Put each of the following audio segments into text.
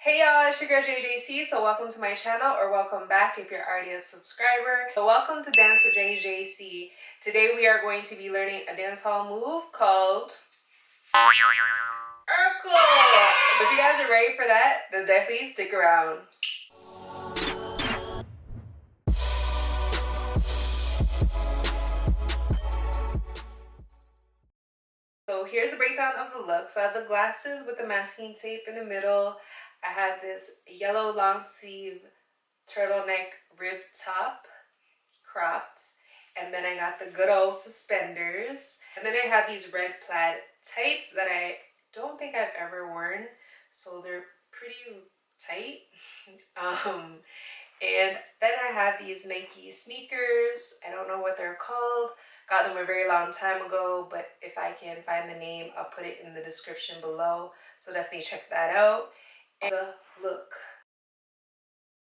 Hey y'all, it's your girl JJC, so welcome to my channel, or welcome back if you're already a subscriber. So welcome to Dance with JJC. Today we are going to be learning a dancehall move called Urkle. If you guys are ready for that, then definitely stick around. So here's a breakdown of the look. So I have the glasses with the masking tape in the middle. I have this yellow long sleeve turtleneck rib top, cropped. And then I got the good old suspenders. And then I have these red plaid tights that I don't think I've ever worn. So they're pretty tight. And then I have these Nike sneakers. I don't know what they're called. Got them a very long time ago, but if I can find the name, I'll put it in the description below. So definitely check that out. And the look.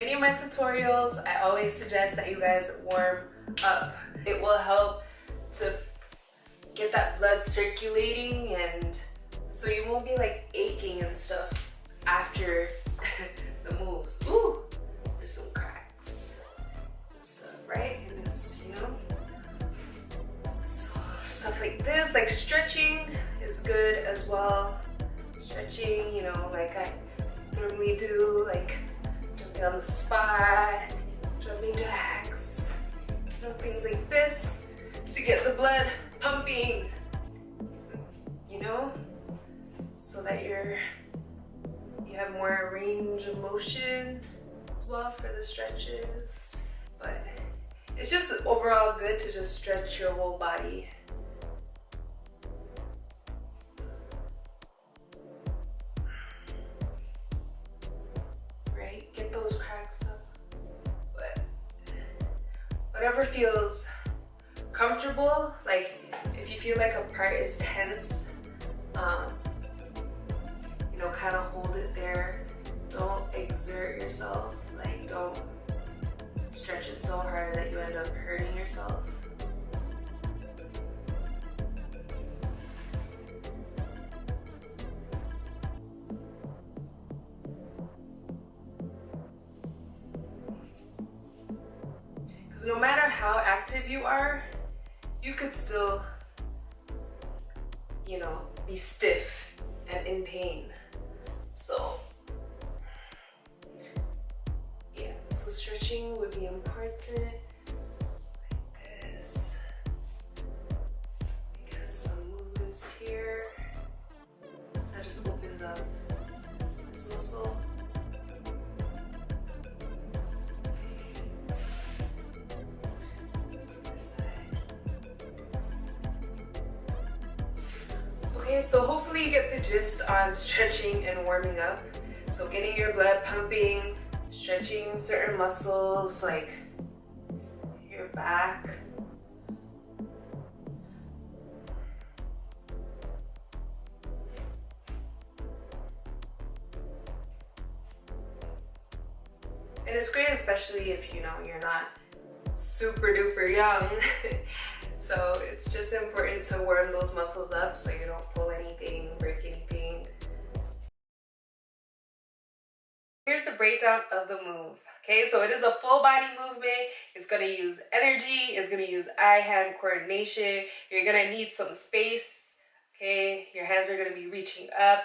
In any of my tutorials, I always suggest that you guys warm up. It will help to get that blood circulating, and so you won't be like aching and stuff after the moves. Ooh, there's some cracks and stuff, right? And this, you know? So stuff like this, like stretching is good as well. Stretching, you know, like I normally do, like jumping on the spot, jumping jacks, you know, things like this to get the blood pumping, you know, so that you have more range of motion as well for the stretches. But it's just overall good to just stretch your whole body. Right? Get those cracks up. But whatever feels comfortable, like if you feel like a part is tense, you know, kind of hold it there. Don't exert yourself. Like, don't stretch it so hard that you end up hurting yourself. Because no matter how active you are, you could still, you know, be stiff and in pain. So yeah, so stretching would be important, like this. Get some movements here. That just opens up this muscle. Okay, so hopefully you get the gist on stretching and warming up. So getting your blood pumping, stretching certain muscles like your back. And it's great, especially if you know you're not super duper young. So it's just important to warm those muscles up so you don't pull anything, break anything. Here's the breakdown of the move. Okay, so it is a full body movement. It's gonna use energy, it's gonna use eye-hand coordination. You're gonna need some space. Okay, your hands are gonna be reaching up,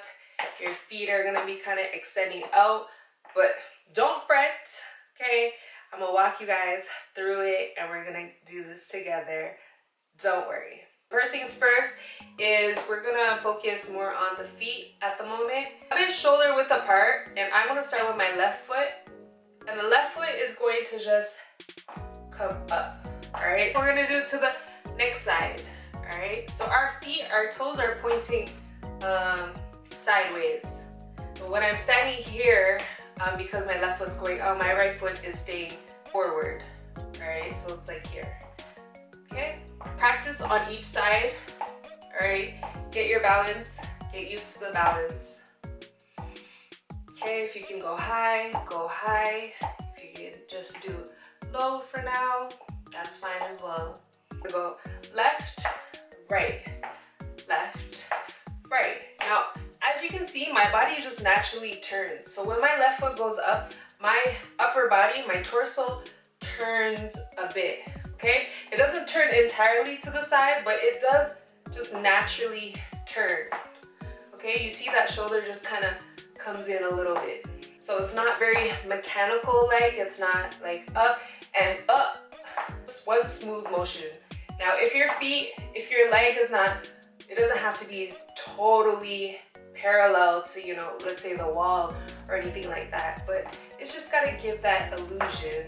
your feet are gonna be kind of extending out, but don't fret. Okay, I'm gonna walk you guys through it and we're gonna do this together. Don't worry. First things first is we're gonna focus more on the feet at the moment. That is shoulder width apart, and I'm gonna start with my left foot. And the left foot is going to just come up. Alright, so we're gonna do it to the next side. Alright, so our feet, our toes are pointing sideways. So when I'm standing here, because my left foot's going out, my right foot is staying forward. Alright, so it's like here. Okay, practice on each side. Alright, get your balance, get used to the balance. Okay, if you can go high, go high. If you can just do low for now, that's fine as well. We go left, right, left, right. Now, as you can can see, my body just naturally turns. So when my left foot goes up, my upper body, my torso turns a bit, okay? It doesn't turn entirely to the side, but it does just naturally turn, okay? You see that shoulder just kind of comes in a little bit. So it's not very mechanical like, it's not like up and up. It's one smooth motion. Now if your leg is not, it doesn't have to be totally parallel to, you know, let's say the wall or anything like that, but it's just gotta give that illusion,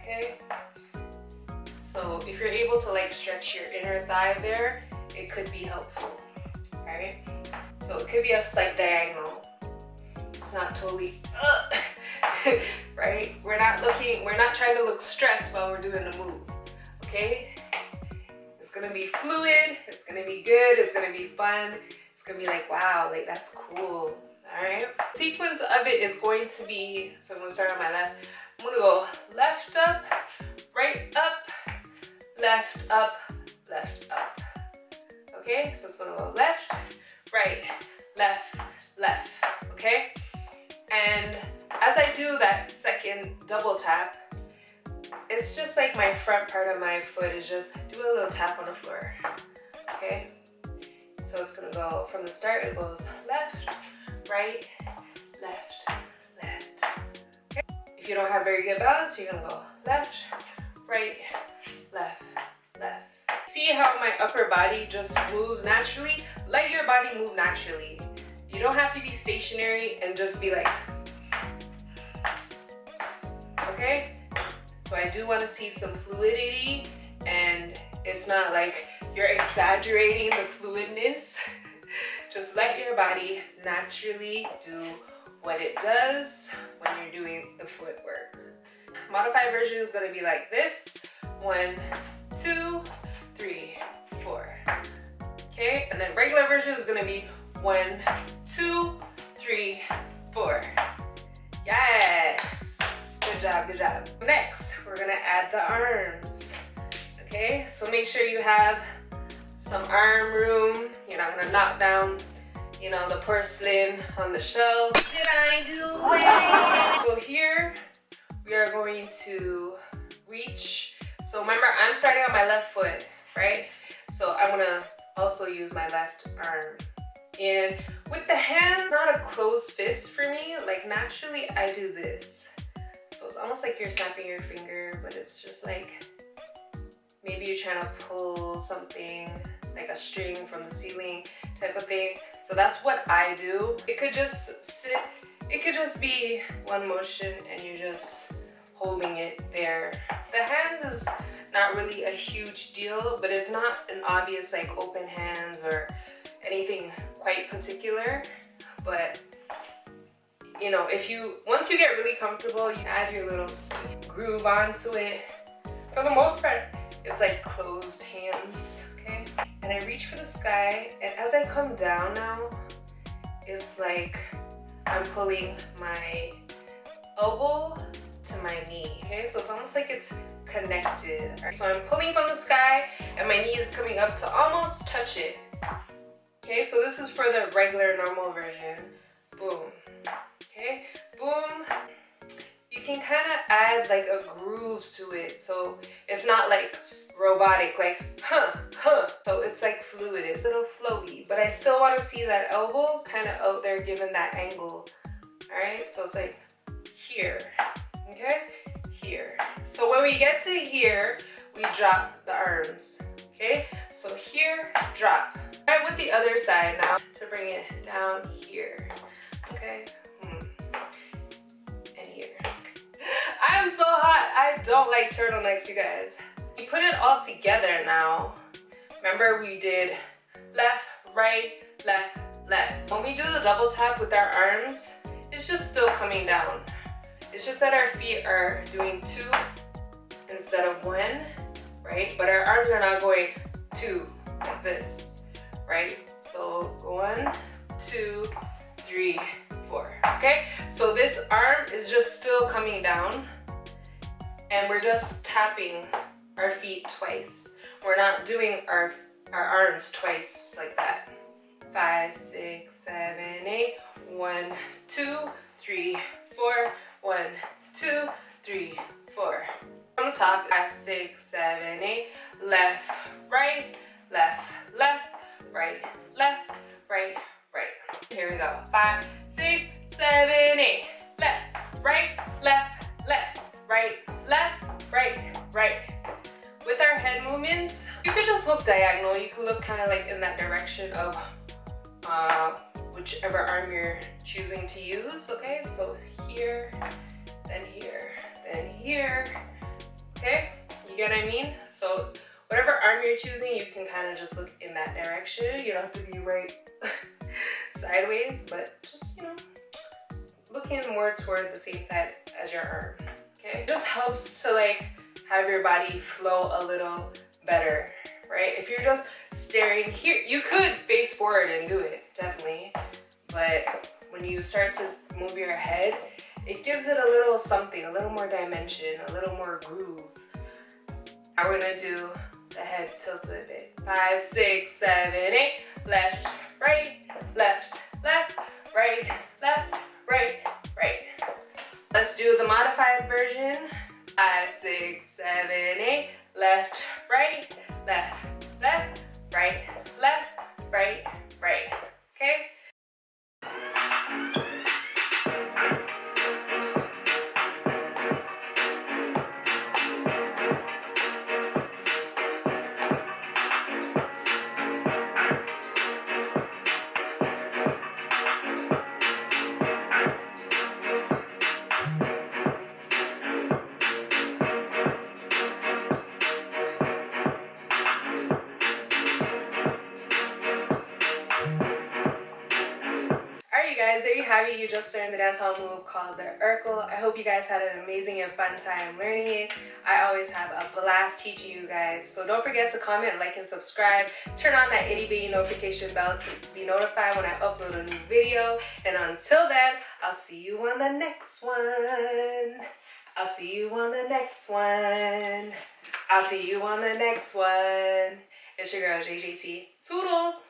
okay? So if you're able to like stretch your inner thigh there, it could be helpful, alright? So it could be a slight diagonal. It's not totally, right? We're not trying to look stressed while we're doing the move, okay? It's gonna be fluid, it's gonna be good, it's gonna be fun. It's gonna be like, wow, like that's cool, all right? Sequence of it is going to be, so I'm gonna start on my left. I'm gonna go left up, right up, left up, left up. Okay, so it's gonna go left, right, left, left, okay? And as I do that second double tap, it's just like my front part of my foot is just doing a little tap on the floor, okay? So it's gonna go from the start, it goes left, right, left, left. Okay. If you don't have very good balance, you're gonna go left, right, left, left. See how my upper body just moves naturally? Let your body move naturally. You don't have to be stationary and just be like, okay? So I do wanna see some fluidity, and it's not like you're exaggerating the fluidness. Just let your body naturally do what it does when you're doing the footwork. Modified version is gonna be like this. 1, 2, 3, 4. Okay, and then regular version is gonna be 1, 2, 3, 4. Yes, good job, good job. Next, we're gonna add the arms. Okay, so make sure you have some arm room. You're not gonna knock down, you know, the porcelain on the shelf. Did I do it? So here we are going to reach. So remember, I'm starting on my left foot, right? So I'm gonna also use my left arm. And with the hand, not a closed fist for me. Like naturally, I do this. So it's almost like you're snapping your finger, but it's just like, maybe you're trying to pull something like a string from the ceiling type of thing. So that's what I do. It could just sit, it could just be one motion and you're just holding it there. The hands is not really a huge deal, but it's not an obvious like open hands or anything quite particular. But you know, once you get really comfortable, you add your little groove onto it. For the most part, it's like closed hands, okay? And I reach for the sky, and as I come down now, it's like I'm pulling my elbow to my knee, okay? So it's almost like it's connected. Right? So I'm pulling from the sky, and my knee is coming up to almost touch it. Okay, so this is for the regular, normal version. Boom, okay? Boom. You can kind of add like a groove to it, so it's not like robotic, like so it's like fluid, it's a little flowy, but I still want to see that elbow kind of out there given that angle. All right, so it's like here, okay, here. So when we get to here, we drop the arms, okay? So here, drop. Try with the other side now to bring it down here, okay? And here. I'm so hot. I don't like turtlenecks, you guys. We put it all together now. Remember we did left, right, left, left. When we do the double tap with our arms, it's just still coming down. It's just that our feet are doing 2 instead of 1, right? But our arms are not going 2 like this, right? So 1, 2, 3, 4, okay? So this arm is just still coming down, and we're just tapping our feet twice. We're not doing our arms twice like that, 5, 6, 7, 8. 1, 2, 3, 4. 1, 2, 3, 4. On the top, 5, 6, 7, 8. Left, right, left, left, right, left, right, right. Here we go. 5, 6, 7, 8. Left, right, left, left, right, left, right, right. With our head movements, you could just look diagonal. You could look kind of like in that direction of whichever arm you're choosing to use. Okay, so here, then here, then here. Okay, you get what I mean? So whatever arm you're choosing, you can kind of just look in that direction. You don't have to be right sideways, but just, you know, looking more toward the same side as your arm. Okay, it just helps to like have your body flow a little better, right? If you're just staring here, you could face forward and do it, definitely. But when you start to move your head, it gives it a little something, a little more dimension, a little more groove. Now we're gonna do the head tilted a bit. 5, 6, 7, 8. Left, right, left, left, right, left, right, right. Let's do the modified version. 5, 6, 7, 8. Left, right, left, left, right, left, right, right. Okay? Guys, there you have it. You just learned the dancehall move called the Urkle. I hope you guys had an amazing and fun time learning it. I always have a blast teaching you guys. So don't forget to comment, like, and subscribe. Turn on that itty bitty notification bell to be notified when I upload a new video. And until then, I'll see you on the next one. I'll see you on the next one. I'll see you on the next one. It's your girl, JJC. Toodles!